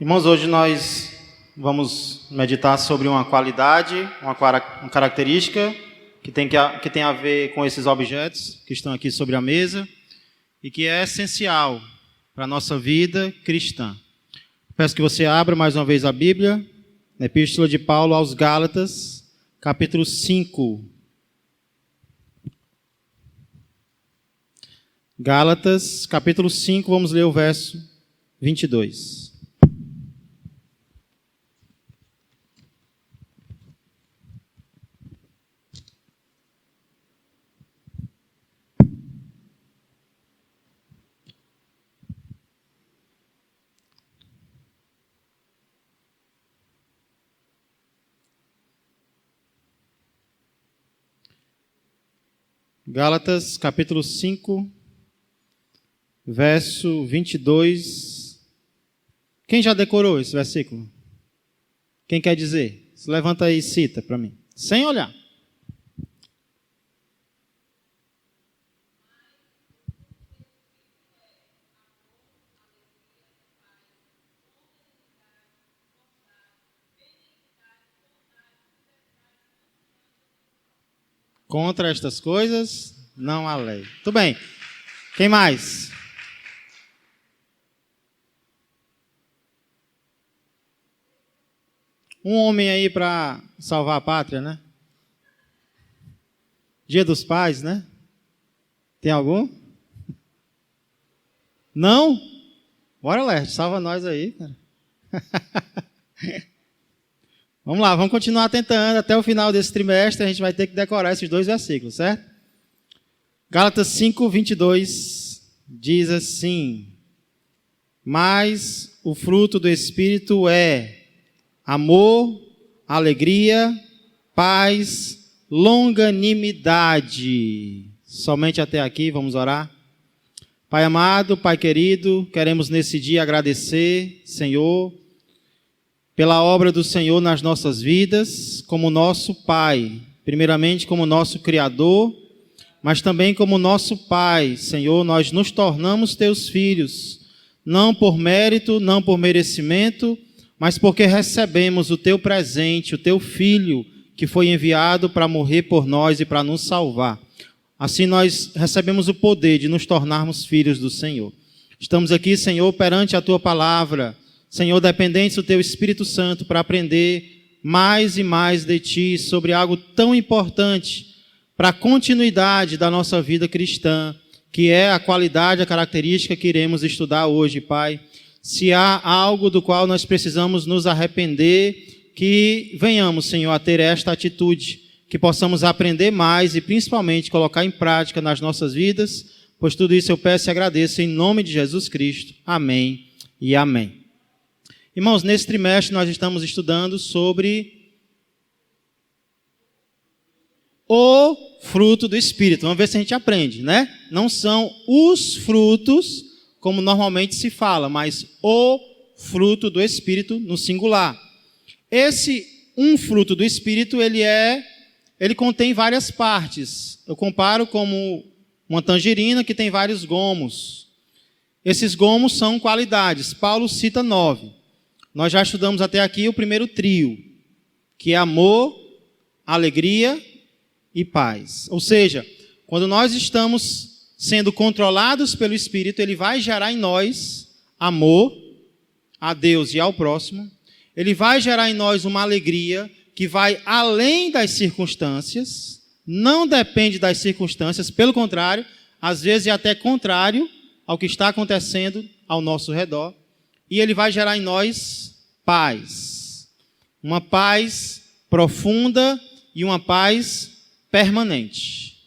Irmãos, hoje nós vamos meditar sobre uma qualidade, uma característica que tem a ver com esses objetos que estão aqui sobre a mesa e que é essencial para a nossa vida cristã. Peço que você abra mais uma vez a Bíblia, na Epístola de Paulo aos Gálatas, capítulo 5. Gálatas, capítulo 5, vamos ler o verso 22. Gálatas, capítulo 5, verso 22. Quem já decorou esse versículo? Quem quer dizer? Se levanta aí e cita para mim, sem olhar. Contra estas coisas, não há lei. Tudo bem. Quem mais? Um homem aí para salvar a pátria, né? Dia dos Pais, né? Tem algum? Não? Bora, Leste, salva nós aí, cara. Vamos lá, vamos continuar tentando. Até o final desse trimestre a gente vai ter que decorar esses dois versículos, certo? Gálatas 5, 22 diz assim: mas o fruto do Espírito é amor, alegria, paz, longanimidade. Somente até aqui, vamos orar. Pai amado, Pai querido, queremos nesse dia agradecer, Senhor, pela obra do Senhor nas nossas vidas, como nosso Pai, primeiramente como nosso Criador, mas também como nosso Pai. Senhor, nós nos tornamos teus filhos, não por mérito, não por merecimento, mas porque recebemos o teu presente, o teu Filho, que foi enviado para morrer por nós e para nos salvar. Assim nós recebemos o poder de nos tornarmos filhos do Senhor. Estamos aqui, Senhor, perante a tua palavra, Senhor, dependentes do Teu Espírito Santo para aprender mais e mais de Ti sobre algo tão importante para a continuidade da nossa vida cristã, que é a qualidade, a característica que iremos estudar hoje, Pai. Se há algo do qual nós precisamos nos arrepender, que venhamos, Senhor, a ter esta atitude, que possamos aprender mais e principalmente colocar em prática nas nossas vidas, pois tudo isso eu peço e agradeço em nome de Jesus Cristo. Amém e amém. Irmãos, nesse trimestre nós estamos estudando sobre o fruto do Espírito. Vamos ver se a gente aprende, né? Não são os frutos, como normalmente se fala, mas o fruto do Espírito no singular. Esse fruto do Espírito, ele contém várias partes. Eu comparo como uma tangerina que tem vários gomos. Esses gomos são qualidades. Paulo cita 9. Nós já estudamos até aqui o primeiro trio, que é amor, alegria e paz. Ou seja, quando nós estamos sendo controlados pelo Espírito, ele vai gerar em nós amor a Deus e ao próximo. Ele vai gerar em nós uma alegria que vai além das circunstâncias, não depende das circunstâncias, pelo contrário, às vezes é até contrário ao que está acontecendo ao nosso redor. E ele vai gerar em nós paz. Uma paz profunda e uma paz permanente.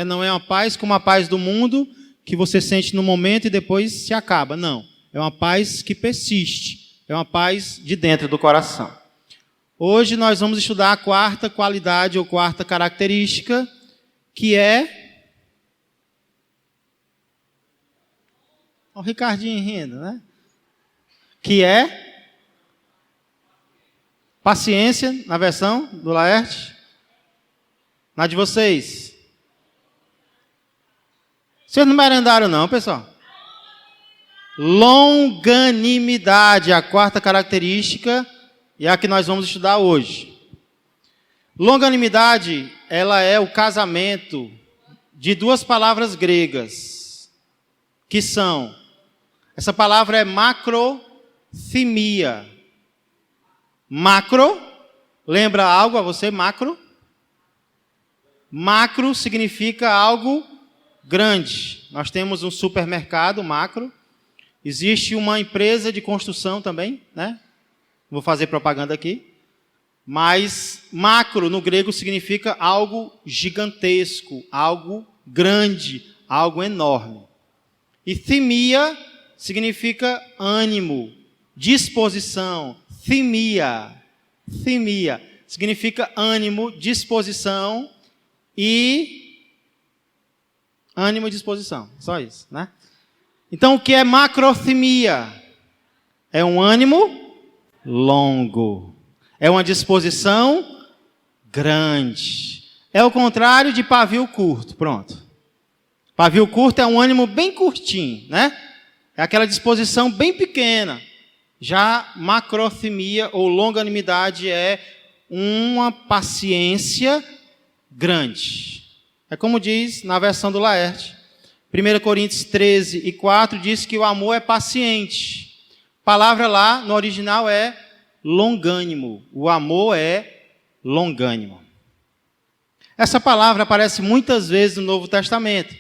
Não é uma paz como a paz do mundo, que você sente no momento e depois se acaba. Não. É uma paz que persiste. É uma paz de dentro do coração. Hoje nós vamos estudar a quarta qualidade ou quarta característica, que é... Olha o Ricardinho rindo, né? Que é paciência, na versão do Laerte. Na de vocês. Vocês não merendaram não, pessoal? Longanimidade, a quarta característica, e é a que nós vamos estudar hoje. Longanimidade, ela é o casamento de duas palavras gregas, que são, essa palavra é macrothymia. Macro, lembra algo a você, macro? Macro significa algo grande. Nós temos um supermercado macro, existe uma empresa de construção também, né? Vou fazer propaganda aqui. Mas macro no grego significa algo gigantesco, algo grande, algo enorme. E thymia significa ânimo, disposição. Thymia significa ânimo, disposição e ânimo e disposição. Só isso, né? Então, o que é macrothymia? É um ânimo longo. É uma disposição grande. É o contrário de pavio curto. Pronto. Pavio curto é um ânimo bem curtinho, né? É aquela disposição bem pequena. Já macrothymia ou longanimidade é uma paciência grande. É como diz na versão do Laerte. 1 Coríntios 13 e 4 diz que o amor é paciente. A palavra lá no original é longânimo. O amor é longânimo. Essa palavra aparece muitas vezes no Novo Testamento.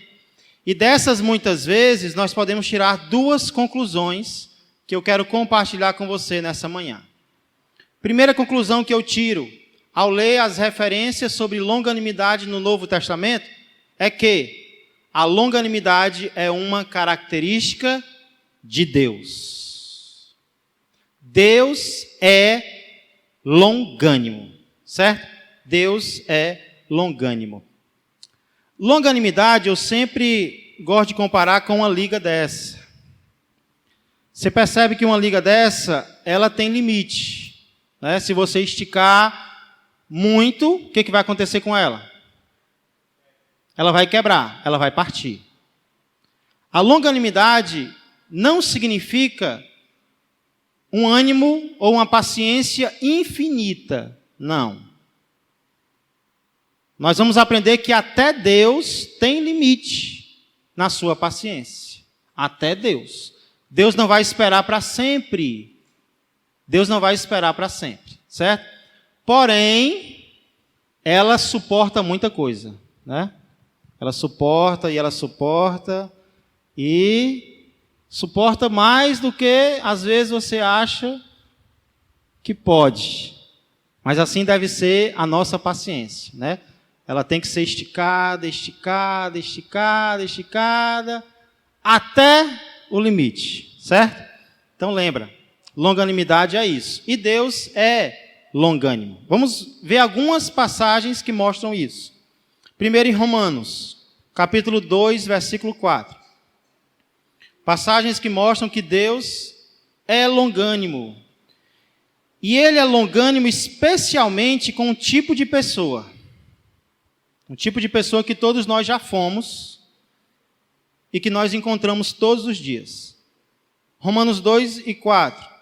E dessas muitas vezes nós podemos tirar duas conclusões que eu quero compartilhar com você nessa manhã. Primeira conclusão que eu tiro ao ler as referências sobre longanimidade no Novo Testamento é que a longanimidade é uma característica de Deus. Deus é longânimo, certo? Deus é longânimo. Longanimidade eu sempre gosto de comparar com uma liga dessa. Você percebe que uma liga dessa, ela tem limite, né? Se você esticar muito, o que vai acontecer com ela? Ela vai quebrar, ela vai partir. A longanimidade não significa um ânimo ou uma paciência infinita, não. Nós vamos aprender que até Deus tem limite na sua paciência. Até Deus. Deus não vai esperar para sempre. Deus não vai esperar para sempre, certo? Porém, ela suporta muita coisa, né? Ela suporta e suporta mais do que às vezes você acha que pode. Mas assim deve ser a nossa paciência, né? Ela tem que ser esticada até o limite, certo? Então lembra, longanimidade é isso. E Deus é longânimo. Vamos ver algumas passagens que mostram isso. Primeiro em Romanos, capítulo 2, versículo 4. Passagens que mostram que Deus é longânimo. E Ele é longânimo especialmente com um tipo de pessoa. Um tipo de pessoa que todos nós já fomos e que nós encontramos todos os dias. Romanos 2 e 4.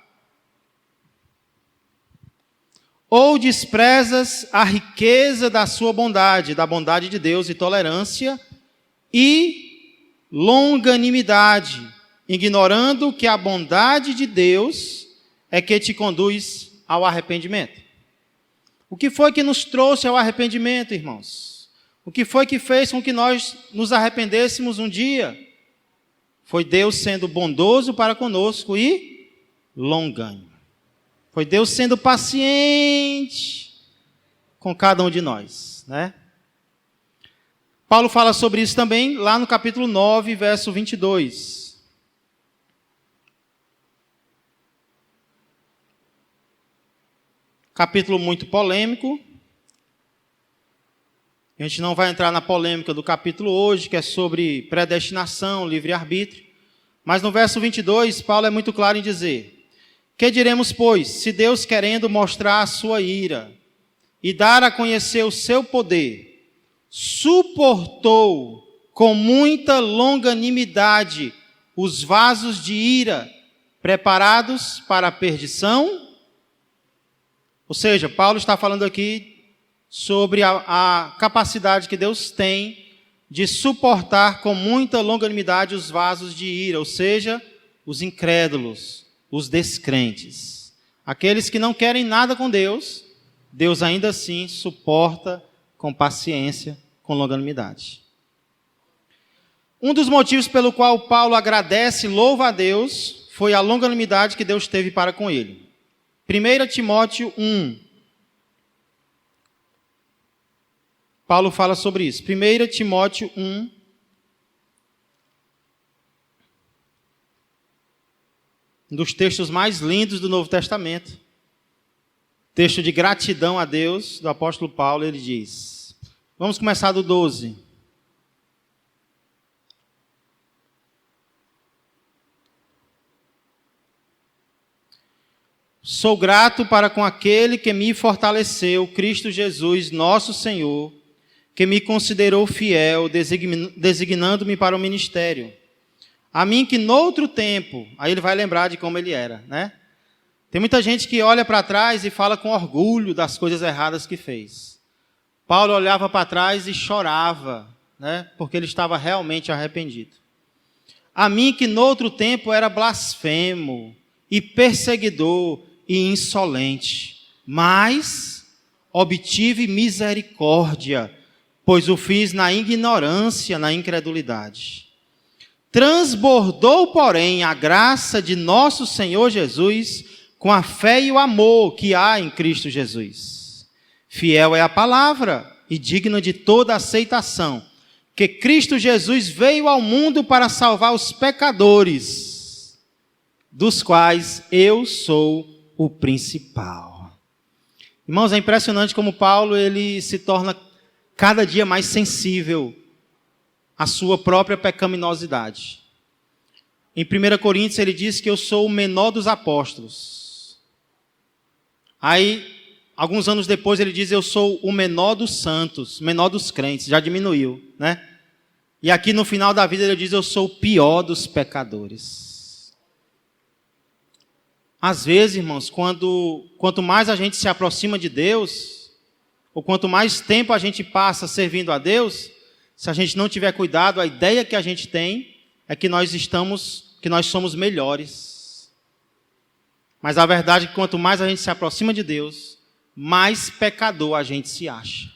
Ou desprezas a riqueza da sua bondade, da bondade de Deus e tolerância e longanimidade, ignorando que a bondade de Deus é que te conduz ao arrependimento. O que foi que nos trouxe ao arrependimento, irmãos? O que foi que fez com que nós nos arrependêssemos um dia? Foi Deus sendo bondoso para conosco e longânimo. Foi Deus sendo paciente com cada um de nós, né? Paulo fala sobre isso também lá no capítulo 9, verso 22. Capítulo muito polêmico. A gente não vai entrar na polêmica do capítulo hoje, que é sobre predestinação, livre-arbítrio. Mas no verso 22, Paulo é muito claro em dizer: que diremos, pois, se Deus, querendo mostrar a sua ira e dar a conhecer o seu poder, suportou com muita longanimidade os vasos de ira preparados para a perdição. Ou seja, Paulo está falando aqui sobre a capacidade que Deus tem de suportar com muita longanimidade os vasos de ira, ou seja, os incrédulos, os descrentes. Aqueles que não querem nada com Deus, Deus ainda assim suporta com paciência, com longanimidade. Um dos motivos pelo qual Paulo agradece e louva a Deus foi a longanimidade que Deus teve para com ele. 1 Timóteo 1. Paulo fala sobre isso. 1 Timóteo 1. Um dos textos mais lindos do Novo Testamento. Texto de gratidão a Deus, do apóstolo Paulo, ele diz. Vamos começar do 12. Sou grato para com aquele que me fortaleceu, Cristo Jesus, nosso Senhor, que me considerou fiel, designando-me para o ministério. A mim que noutro tempo, aí ele vai lembrar de como ele era, né? Tem muita gente que olha para trás e fala com orgulho das coisas erradas que fez. Paulo olhava para trás e chorava, né? Porque ele estava realmente arrependido. A mim que noutro tempo era blasfemo e perseguidor e insolente, mas obtive misericórdia, pois o fiz na ignorância, na incredulidade. Transbordou, porém, a graça de nosso Senhor Jesus com a fé e o amor que há em Cristo Jesus. Fiel é a palavra e digna de toda aceitação, que Cristo Jesus veio ao mundo para salvar os pecadores, dos quais eu sou o principal. Irmãos, é impressionante como Paulo ele se torna cada dia mais sensível à sua própria pecaminosidade. Em 1 Coríntios ele diz que eu sou o menor dos apóstolos. Aí, alguns anos depois ele diz eu sou o menor dos santos, menor dos crentes, já diminuiu, né? E aqui no final da vida ele diz eu sou o pior dos pecadores. Às vezes, irmãos, quanto mais a gente se aproxima de Deus, ou quanto mais tempo a gente passa servindo a Deus, se a gente não tiver cuidado, a ideia que a gente tem é que nós somos melhores. Mas a verdade é que quanto mais a gente se aproxima de Deus, mais pecador a gente se acha.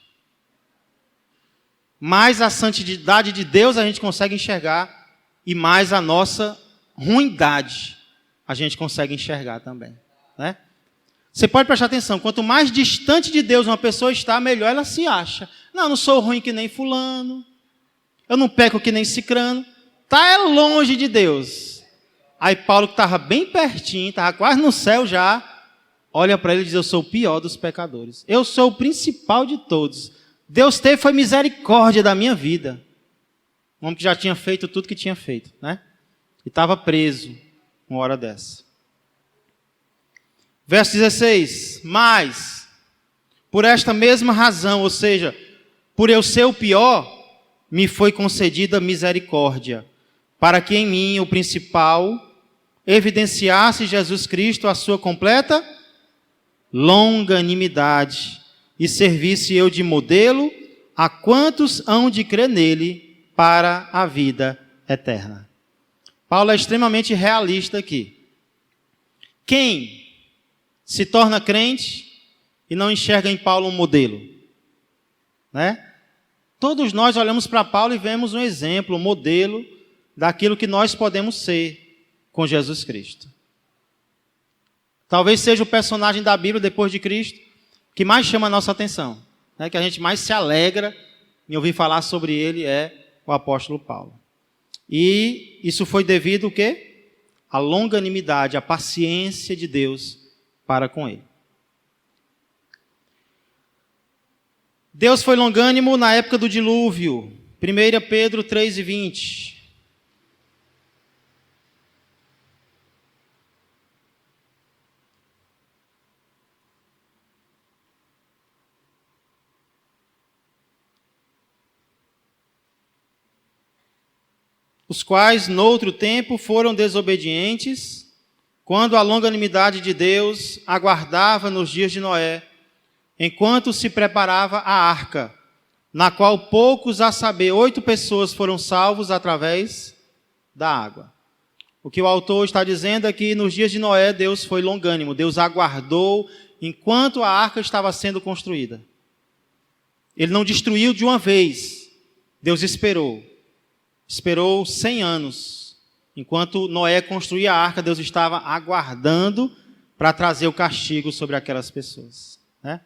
Mais a santidade de Deus a gente consegue enxergar e mais a nossa ruindade a gente consegue enxergar também, né? Você pode prestar atenção, quanto mais distante de Deus uma pessoa está, melhor ela se acha. Não, eu não sou ruim que nem fulano, eu não peco que nem cicrano, está longe de Deus. Aí Paulo, que estava bem pertinho, estava quase no céu já, olha para ele e diz, eu sou o pior dos pecadores, eu sou o principal de todos. Deus teve foi misericórdia da minha vida. Um homem que já tinha feito tudo que tinha feito, né? E estava preso uma hora dessa. Verso 16. Mas, por esta mesma razão, ou seja, por eu ser o pior, me foi concedida misericórdia, para que em mim, o principal, evidenciasse Jesus Cristo a sua completa longanimidade, e servisse eu de modelo a quantos hão de crer nele para a vida eterna. Paulo é extremamente realista aqui. Quem se torna crente e não enxerga em Paulo um modelo? Né? Todos nós olhamos para Paulo e vemos um exemplo, um modelo daquilo que nós podemos ser com Jesus Cristo. Talvez seja o personagem da Bíblia depois de Cristo que mais chama a nossa atenção, né? Que a gente mais se alegra em ouvir falar sobre ele é o apóstolo Paulo. E isso foi devido ao quê? A longanimidade, a paciência de Deus para com ele. Deus foi longânimo na época do dilúvio. 1 Pedro 3:20. os quais, noutro tempo, foram desobedientes, quando a longanimidade de Deus aguardava nos dias de Noé, enquanto se preparava a arca, na qual poucos, a saber, 8 pessoas foram salvos através da água. O que o autor está dizendo é que nos dias de Noé, Deus foi longânimo, Deus aguardou enquanto a arca estava sendo construída. Ele não destruiu de uma vez, Deus esperou 100 anos. Enquanto Noé construía a arca, Deus estava aguardando para trazer o castigo sobre aquelas pessoas, né?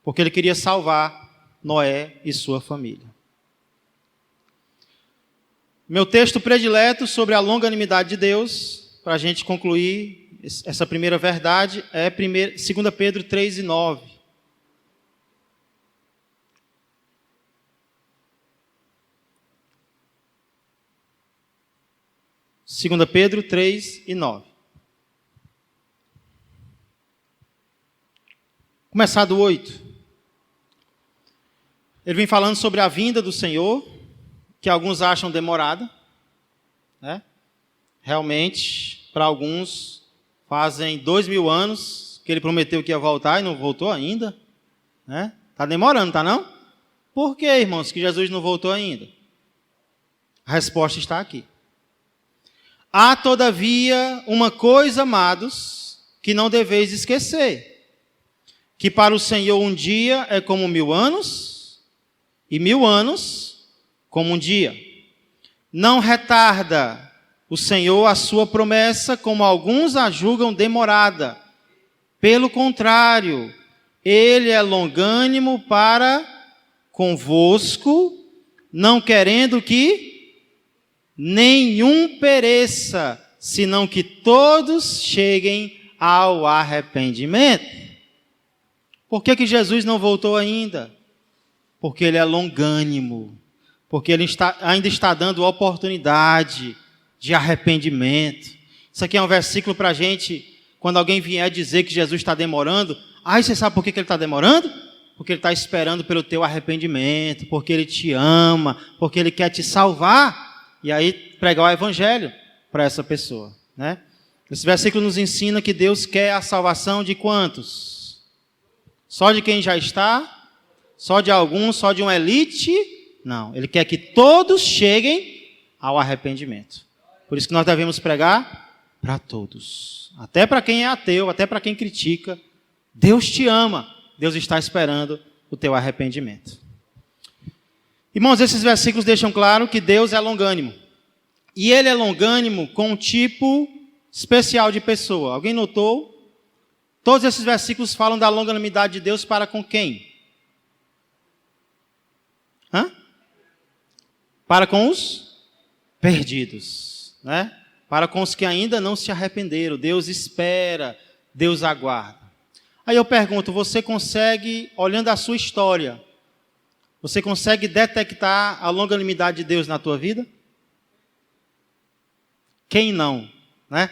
Porque Ele queria salvar Noé e sua família. Meu texto predileto sobre a longanimidade de Deus, para a gente concluir essa primeira verdade, é 2 Pedro 3:9. 2 Pedro 3:9. Começar do 8. Ele vem falando sobre a vinda do Senhor, que alguns acham demorada, né? Realmente, para alguns, fazem 2000 anos que ele prometeu que ia voltar e não voltou ainda, né? Está demorando, tá não? Por que, irmãos, que Jesus não voltou ainda? A resposta está aqui. Há, todavia, uma coisa, amados, que não deveis esquecer, que para o Senhor um dia é como 1000 anos, e 1000 anos como um dia. Não retarda o Senhor a sua promessa, como alguns a julgam demorada. Pelo contrário, Ele é longânimo para convosco, não querendo que nenhum pereça, senão que todos cheguem ao arrependimento. Por que Jesus não voltou ainda? Porque Ele é longânimo, porque Ele ainda está dando oportunidade de arrependimento. Isso aqui é um versículo para a gente, quando alguém vier dizer que Jesus está demorando, você sabe por que Ele está demorando? Porque Ele está esperando pelo teu arrependimento, porque Ele te ama, porque Ele quer te salvar, e aí pregar o evangelho para essa pessoa, né? Esse versículo nos ensina que Deus quer a salvação de quantos? Só de quem já está? Só de alguns, só de uma elite? Não, Ele quer que todos cheguem ao arrependimento. Por isso que nós devemos pregar para todos. Até para quem é ateu, até para quem critica. Deus te ama. Deus está esperando o teu arrependimento. Irmãos, esses versículos deixam claro que Deus é longânimo. E Ele é longânimo com um tipo especial de pessoa. Alguém notou? Todos esses versículos falam da longanimidade de Deus para com quem? Para com os perdidos, né? Para com os que ainda não se arrependeram. Deus espera, Deus aguarda. Aí eu pergunto, você consegue, olhando a sua história, você consegue detectar a longanimidade de Deus na tua vida? Quem não, né?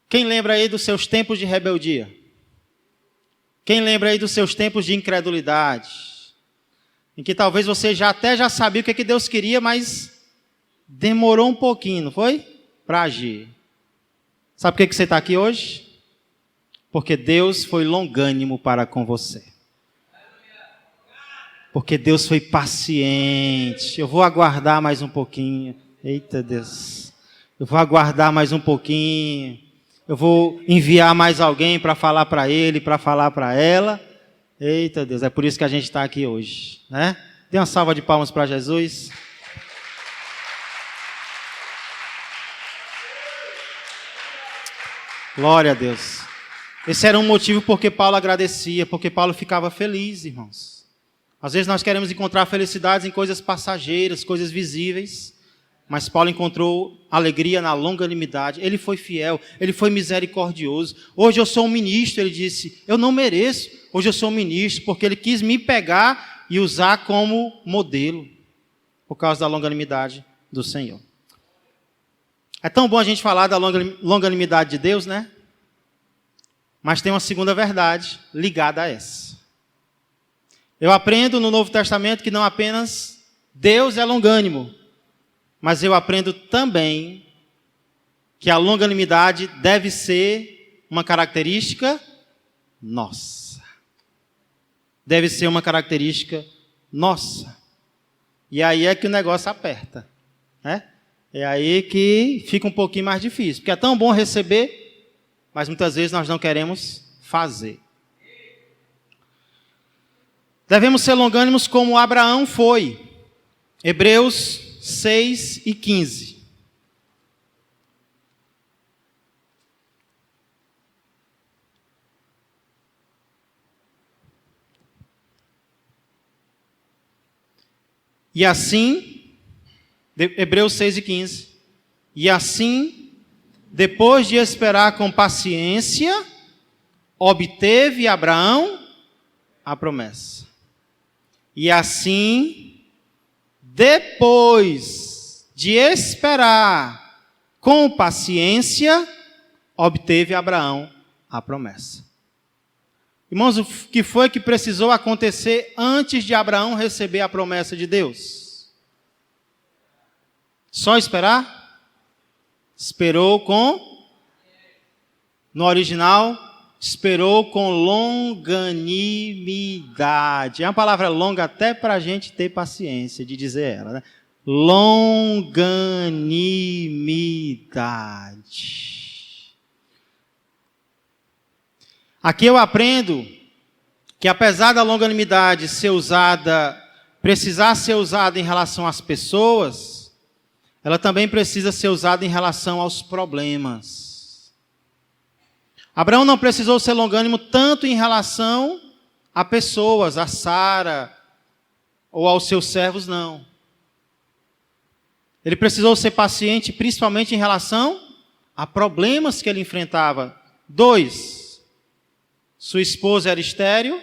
Quem lembra aí dos seus tempos de rebeldia? Quem lembra aí dos seus tempos de incredulidade? Em que talvez você já sabia o que Deus queria, mas demorou um pouquinho, não foi? Para agir. Sabe por que você está aqui hoje? Porque Deus foi longânimo para com você. Porque Deus foi paciente. Eu vou aguardar mais um pouquinho. Eita Deus. Eu vou aguardar mais um pouquinho. Eu vou enviar mais alguém para falar para ele, para falar para ela. Eita Deus, é por isso que a gente está aqui hoje, né? Dê uma salva de palmas para Jesus. Glória a Deus. Esse era um motivo porque Paulo agradecia, porque Paulo ficava feliz, irmãos. Às vezes nós queremos encontrar felicidades em coisas passageiras, coisas visíveis, mas Paulo encontrou alegria na longanimidade. Ele foi fiel, ele foi misericordioso. Hoje eu sou um ministro, ele disse, eu não mereço. Hoje eu sou um ministro, porque Ele quis me pegar e usar como modelo, por causa da longanimidade do Senhor. É tão bom a gente falar da longanimidade de Deus, né? Mas tem uma segunda verdade ligada a essa. Eu aprendo no Novo Testamento que não apenas Deus é longânimo, mas eu aprendo também que a longanimidade deve ser uma característica nossa. Deve ser uma característica nossa. E aí é que o negócio aperta, né? É aí que fica um pouquinho mais difícil, porque é tão bom receber, mas muitas vezes nós não queremos fazer. Devemos ser longânimos como Abraão foi. Hebreus 6:15. E assim, Hebreus 6:15. E assim, depois de esperar com paciência, obteve Abraão a promessa. E assim, depois de esperar com paciência, obteve Abraão a promessa. Irmãos, o que foi que precisou acontecer antes de Abraão receber a promessa de Deus? Só esperar? Esperou com, no original, esperou com longanimidade. É uma palavra longa até para a gente ter paciência de dizer ela, né? Longanimidade. Aqui eu aprendo que apesar da longanimidade ser usada, precisar ser usada em relação às pessoas, ela também precisa ser usada em relação aos problemas. Abraão não precisou ser longânimo tanto em relação a pessoas, a Sara ou aos seus servos, não. Ele precisou ser paciente principalmente em relação a problemas que ele enfrentava. 2. Sua esposa era estéril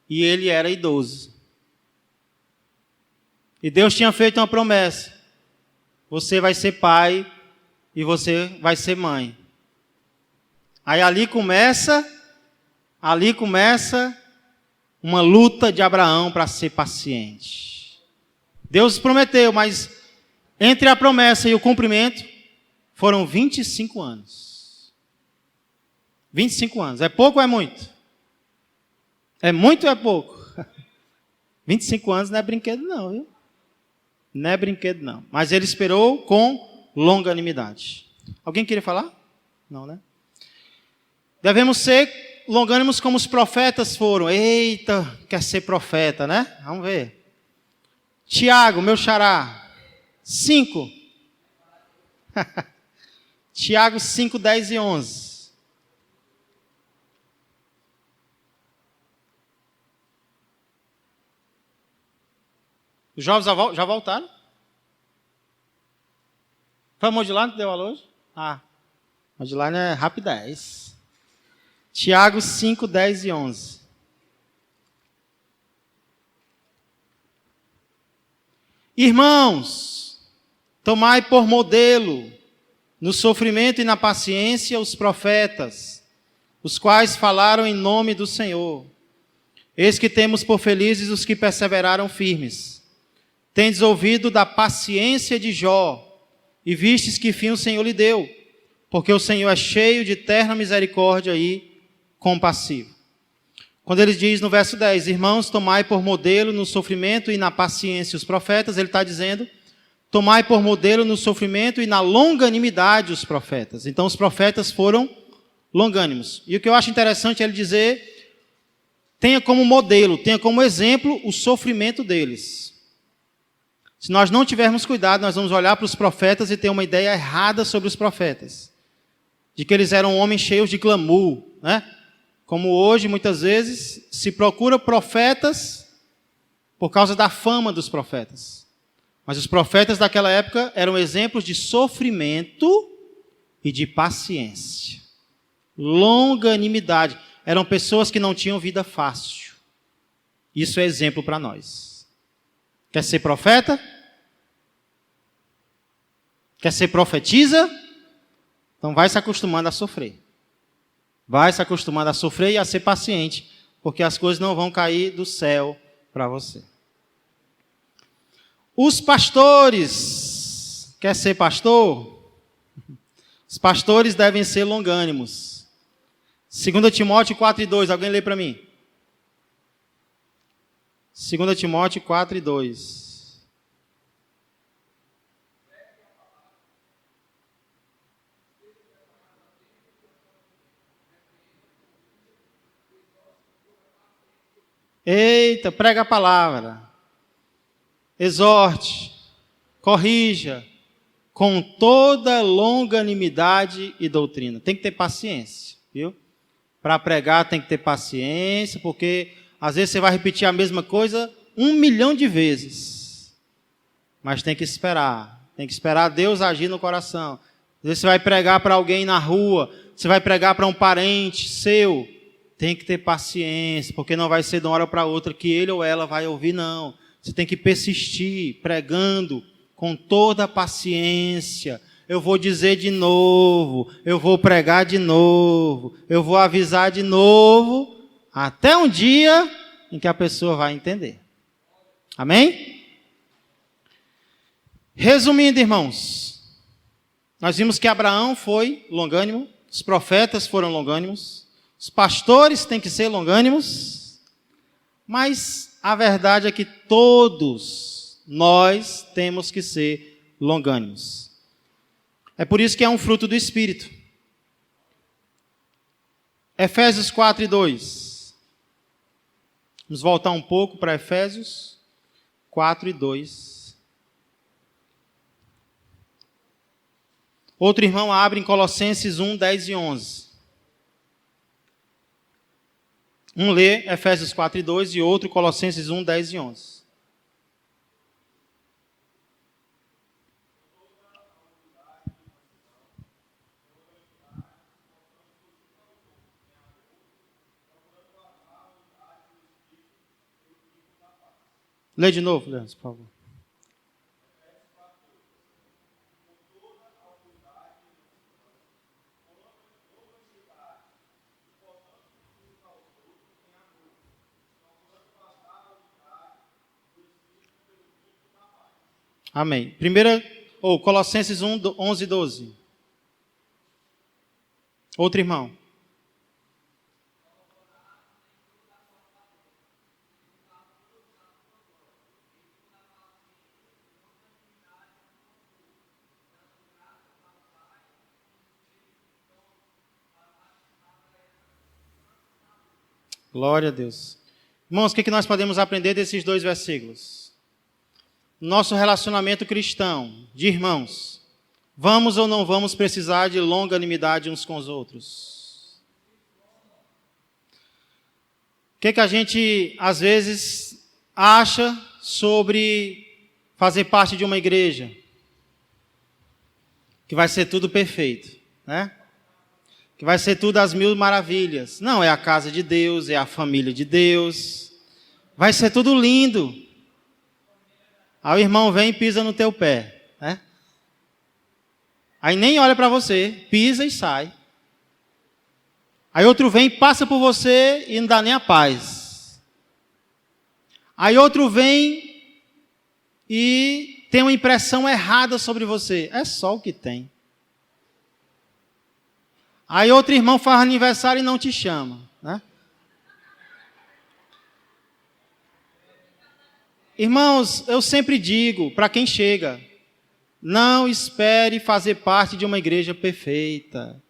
e ele era idoso. E Deus tinha feito uma promessa. Você vai ser pai e você vai ser mãe. Aí ali começa uma luta de Abraão para ser paciente. Deus prometeu, mas entre a promessa e o cumprimento foram 25 anos. 25 anos. É pouco ou é muito? É muito ou é pouco? 25 anos não é brinquedo não, viu? Não é brinquedo não. Mas ele esperou com longanimidade. Alguém queria falar? Não, né? Devemos ser longânimos como os profetas foram. Eita, quer ser profeta, né? Vamos ver. Tiago, meu xará. 5. Tiago 5, 10 e 11. Os jovens já voltaram? Foi a Modilane que deu aula hoje? Modilane é rapidez. Tiago 5, 10 e 11. Irmãos, tomai por modelo no sofrimento e na paciência os profetas, os quais falaram em nome do Senhor. Eis que temos por felizes os que perseveraram firmes. Tendes ouvido da paciência de Jó, e vistes que fim o Senhor lhe deu, porque o Senhor é cheio de eterna misericórdia e compassivo. Quando ele diz no verso 10, irmãos, tomai por modelo no sofrimento e na paciência os profetas, ele está dizendo, tomai por modelo no sofrimento e na longanimidade os profetas. Então os profetas foram longânimos. E o que eu acho interessante é ele dizer, tenha como modelo, tenha como exemplo o sofrimento deles. Se nós não tivermos cuidado, nós vamos olhar para os profetas e ter uma ideia errada sobre os profetas. De que eles eram homens cheios de glamour, né? Como hoje, muitas vezes, se procura profetas por causa da fama dos profetas. Mas os profetas daquela época eram exemplos de sofrimento e de paciência. Longanimidade. Eram pessoas que não tinham vida fácil. Isso é exemplo para nós. Quer ser profeta? Quer ser profetisa? Então vai se acostumando a sofrer. Vai se acostumando a sofrer e a ser paciente, porque as coisas não vão cair do céu para você. Os pastores Quer ser pastor? Os pastores devem ser longânimos. 2 Timóteo 4:2, alguém lê para mim? 2 Timóteo 4:2. Eita, prega a palavra. Exorte, corrija, com toda longanimidade e doutrina. Tem que ter paciência, viu? Para pregar tem que ter paciência, porque às vezes você vai repetir a mesma coisa 1 milhão de vezes. Mas tem que esperar Deus agir no coração. Às vezes você vai pregar para alguém na rua, você vai pregar para um parente seu, tem que ter paciência, porque não vai ser de uma hora para outra que ele ou ela vai ouvir, não. Você tem que persistir, pregando com toda a paciência. Eu vou dizer de novo, eu vou pregar de novo, eu vou avisar de novo, até um dia em que a pessoa vai entender. Amém? Resumindo, irmãos, nós vimos que Abraão foi longânimo, os profetas foram longânimos, os pastores têm que ser longânimos, mas a verdade é que todos nós temos que ser longânimos. É por isso que é um fruto do Espírito. Efésios 4:2. Vamos voltar um pouco para Efésios 4:2. Outro irmão abre em Colossenses 1:10 e 11. Um lê Efésios 4:2 e outro Colossenses 1:10 e 11. Lê de novo, Leandro, por favor. Amém. Colossenses 1:11 e 12. Outro irmão. Glória a Deus. Irmãos, o que nós podemos aprender desses 2 versículos? Nosso relacionamento cristão, de irmãos, vamos ou não vamos precisar de longanimidade uns com os outros? O que a gente, às vezes, acha sobre fazer parte de uma igreja? Que vai ser tudo perfeito, né? Que vai ser tudo às mil maravilhas. Não, é a casa de Deus, é a família de Deus. Vai ser tudo lindo. Aí o irmão vem e pisa no teu pé, né? Aí nem olha para você, pisa e sai. Aí outro vem, passa por você e não dá nem a paz. Aí outro vem e tem uma impressão errada sobre você. É só o que tem. Aí outro irmão faz aniversário e não te chama, né? Irmãos, eu sempre digo para quem chega, não espere fazer parte de uma igreja perfeita.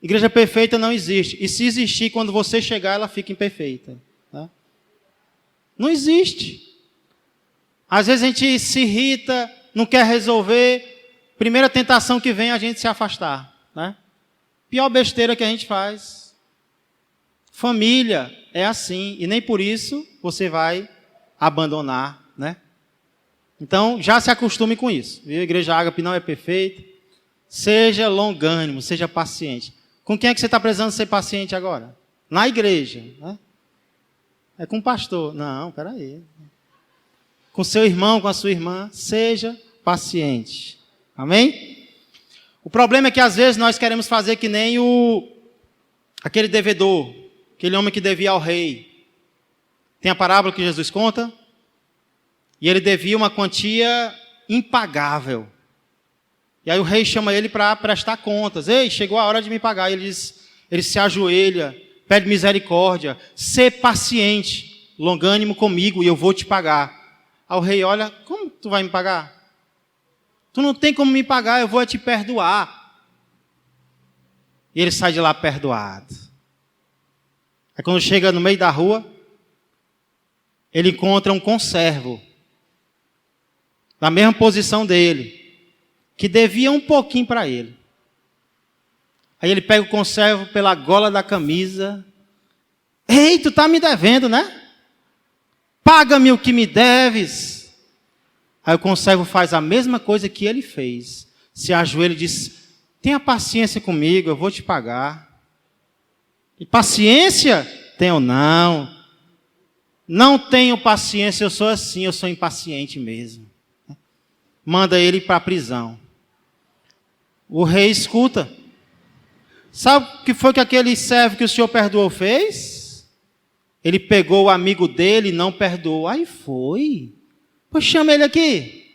Igreja perfeita não existe. E se existir, quando você chegar, ela fica imperfeita. Tá? Não existe. Às vezes a gente se irrita, não quer resolver. Primeira tentação que vem é a gente se afastar. Né? Pior besteira que a gente faz. Família é assim. E nem por isso você vai abandonar, né? Então, já se acostume com isso. Viu? A Igreja Ágape não é perfeita. Seja longânimo, seja paciente. Com quem é que você está precisando ser paciente agora? Na igreja, né? É com o pastor. Não, peraí. Com seu irmão, com a sua irmã, seja paciente. Amém? O problema é que às vezes nós queremos fazer que nem aquele devedor, aquele homem que devia ao rei. Tem a parábola que Jesus conta? E ele devia uma quantia impagável. E aí o rei chama ele para prestar contas. Ei, chegou a hora de me pagar. Ele se ajoelha, pede misericórdia, sê paciente, longânimo comigo e eu vou te pagar. Aí o rei olha, como tu vai me pagar? Tu não tem como me pagar, eu vou te perdoar. E ele sai de lá perdoado. Aí quando chega no meio da rua, ele encontra um conservo, na mesma posição dele, que devia um pouquinho para ele. Aí ele pega o conservo pela gola da camisa. Ei, tu está me devendo, né? Paga-me o que me deves. Aí o conservo faz a mesma coisa que ele fez. Se ajoelha e diz, tenha paciência comigo, eu vou te pagar. E paciência? Tenho não. Não tenho paciência, eu sou assim, eu sou impaciente mesmo. Manda ele para a prisão. O rei escuta. Sabe o que foi que aquele servo que o senhor perdoou fez? Ele pegou o amigo dele e não perdoou. Aí foi. Pois chama ele aqui.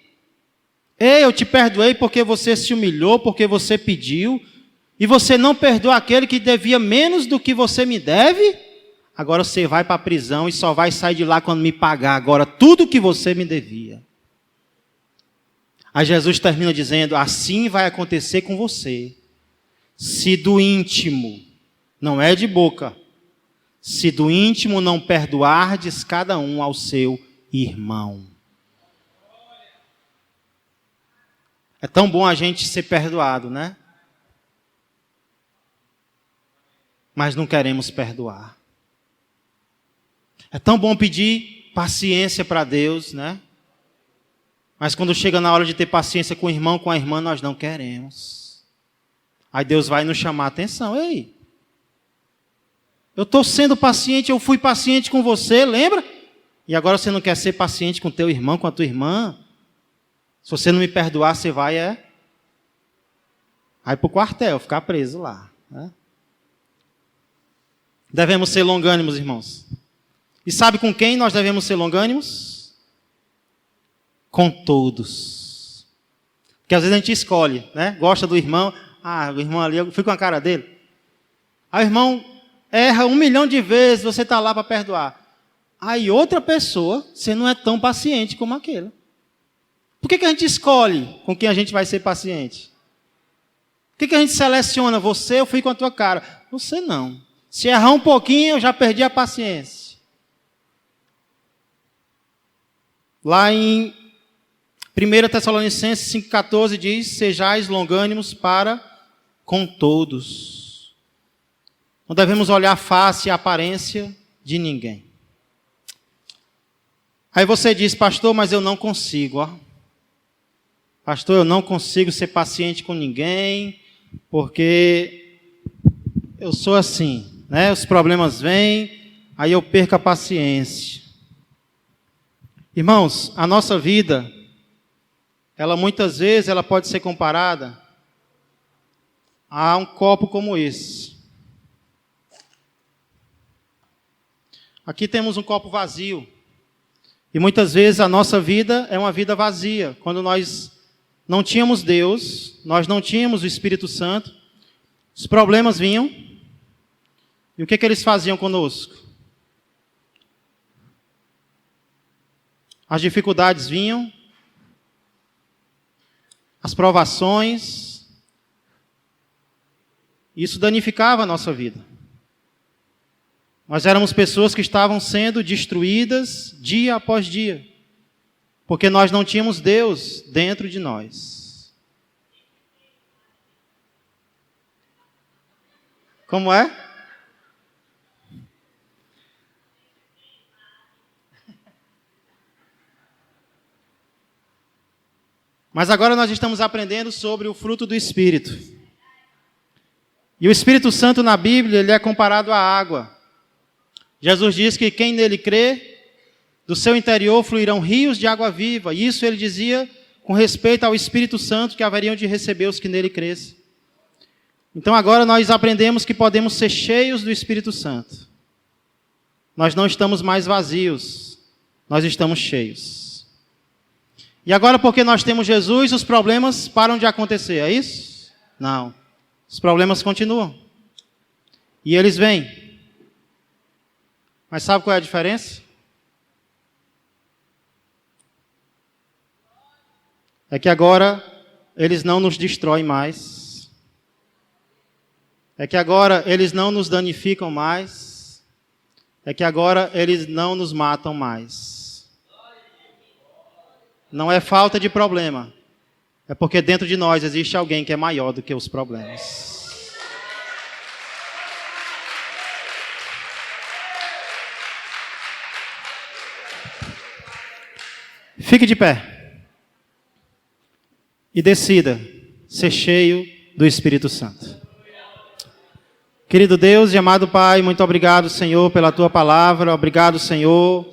Ei, eu te perdoei porque você se humilhou, porque você pediu. E você não perdoou aquele que devia menos do que você me deve? Agora você vai para a prisão e só vai sair de lá quando me pagar agora tudo que você me devia. Aí Jesus termina dizendo, assim vai acontecer com você. Se do íntimo, não é de boca, se do íntimo não perdoardes cada um ao seu irmão. É tão bom a gente ser perdoado, né? Mas não queremos perdoar. É tão bom pedir paciência para Deus, né? Mas quando chega na hora de ter paciência com o irmão, com a irmã, nós não queremos. Aí Deus vai nos chamar a atenção. Ei, eu estou sendo paciente, eu fui paciente com você, lembra? E agora você não quer ser paciente com teu irmão, com a tua irmã? Se você não me perdoar, você vai para o quartel, ficar preso lá. Né? Devemos ser longânimos, irmãos. E sabe com quem nós devemos ser longânimos? Com todos. Porque às vezes a gente escolhe, né? Gosta do irmão. Ah, o irmão ali, eu fui com a cara dele. Aí o irmão erra 1 milhão de vezes, você está lá para perdoar. Aí outra pessoa, você não é tão paciente como aquele. Por que a gente escolhe com quem a gente vai ser paciente? Por que a gente seleciona? Você, eu fui com a tua cara. Você não. Se errar um pouquinho, eu já perdi a paciência. Lá em 1 Tessalonicenses 5,14 diz, sejais longânimos para com todos. Não devemos olhar a face e a aparência de ninguém. Aí você diz, pastor, mas eu não consigo. Ó. Pastor, eu não consigo ser paciente com ninguém, porque eu sou assim, né? Os problemas vêm, aí eu perco a paciência. Irmãos, a nossa vida, ela muitas vezes ela pode ser comparada a um copo como esse. Aqui temos um copo vazio. E muitas vezes a nossa vida é uma vida vazia. Quando nós não tínhamos Deus, nós não tínhamos o Espírito Santo, os problemas vinham. E o que eles faziam conosco? As dificuldades vinham, as provações, isso danificava a nossa vida. Nós éramos pessoas que estavam sendo destruídas dia após dia, porque nós não tínhamos Deus dentro de nós. Como é? Mas agora nós estamos aprendendo sobre o fruto do Espírito. E o Espírito Santo na Bíblia, ele é comparado à água. Jesus diz que quem nele crê, do seu interior fluirão rios de água viva. E isso ele dizia com respeito ao Espírito Santo que haveriam de receber os que nele crescem. Então agora nós aprendemos que podemos ser cheios do Espírito Santo. Nós não estamos mais vazios, nós estamos cheios. E agora, porque nós temos Jesus, os problemas param de acontecer, é isso? Não. Os problemas continuam. E eles vêm. Mas sabe qual é a diferença? É que agora eles não nos destroem mais. É que agora eles não nos danificam mais. É que agora eles não nos matam mais. Não é falta de problema. É porque dentro de nós existe alguém que é maior do que os problemas. Fique de pé. E decida ser cheio do Espírito Santo. Querido Deus e amado Pai, muito obrigado, Senhor, pela Tua palavra. Obrigado, Senhor,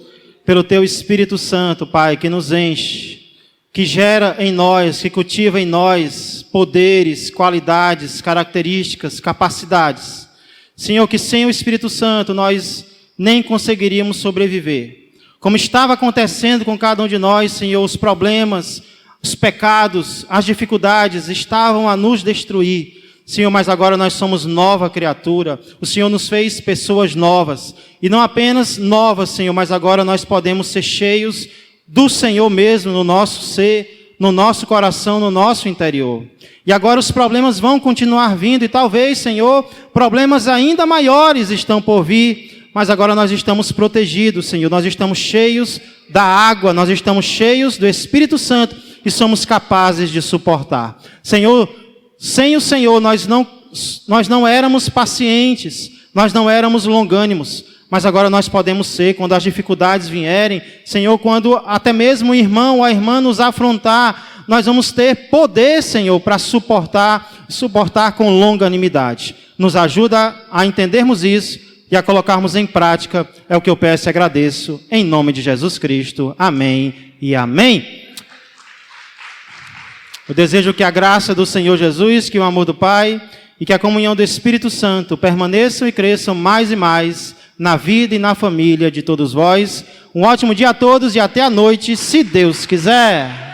pelo Teu Espírito Santo, Pai, que nos enche, que gera em nós, que cultiva em nós poderes, qualidades, características, capacidades. Senhor, que sem o Espírito Santo nós nem conseguiríamos sobreviver. Como estava acontecendo com cada um de nós, Senhor, os problemas, os pecados, as dificuldades estavam a nos destruir. Senhor, mas agora nós somos nova criatura. O Senhor nos fez pessoas novas. E não apenas novas, Senhor, mas agora nós podemos ser cheios do Senhor mesmo no nosso ser, no nosso coração, no nosso interior. E agora os problemas vão continuar vindo e talvez, Senhor, problemas ainda maiores estão por vir, mas agora nós estamos protegidos, Senhor. Nós estamos cheios da água, nós estamos cheios do Espírito Santo e somos capazes de suportar. Senhor, sem o Senhor nós não éramos pacientes, nós não éramos longânimos. Mas agora nós podemos ser, quando as dificuldades vierem, Senhor, quando até mesmo o irmão ou a irmã nos afrontar, nós vamos ter poder, Senhor, para suportar com longanimidade. Nos ajuda a entendermos isso e a colocarmos em prática, é o que eu peço e agradeço, em nome de Jesus Cristo. Amém e amém. Eu desejo que a graça do Senhor Jesus, que o amor do Pai e que a comunhão do Espírito Santo permaneçam e cresçam mais e mais na vida e na família de todos vós. Um ótimo dia a todos e até a noite, se Deus quiser.